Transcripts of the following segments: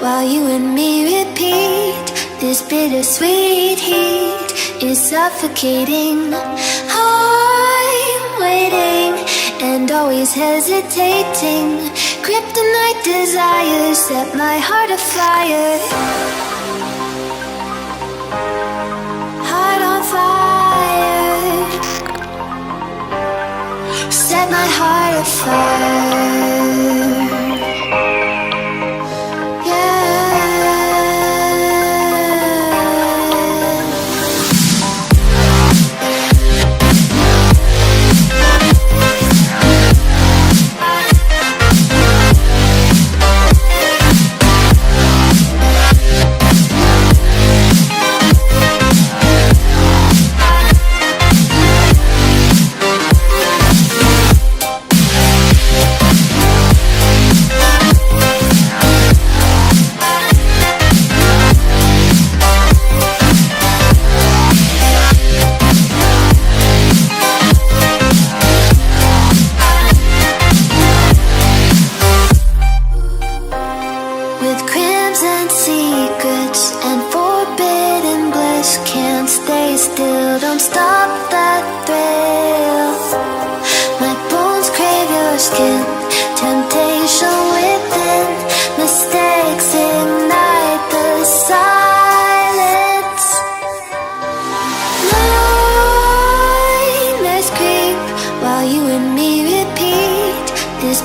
while you and me repeat. This bittersweet heat is suffocating. I'm waiting and always hesitating. Kryptonite desires set my heart afire. Heart on fire. Set my heart afire.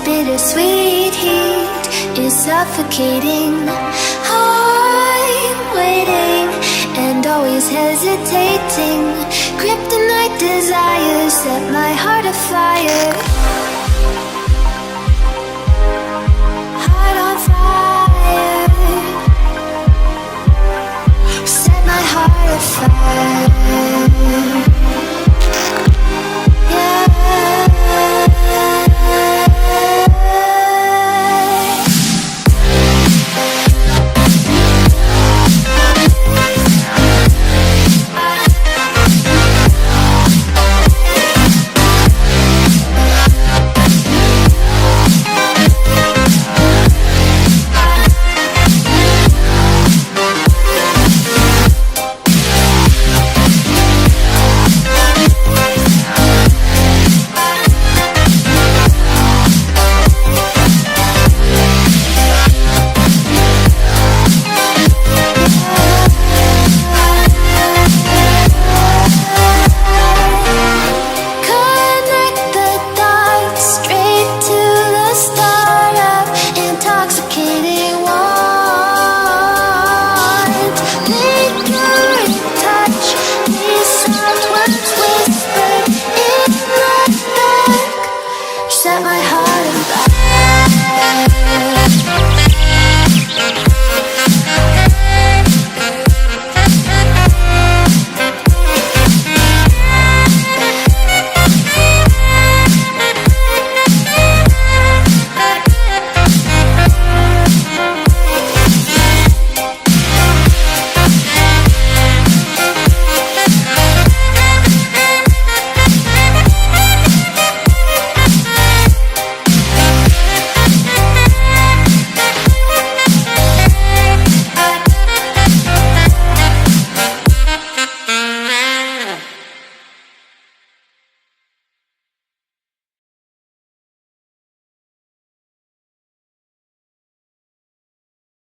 Bittersweet heat is suffocating. I'm waiting and always hesitating. Kryptonite desires set my heart afire.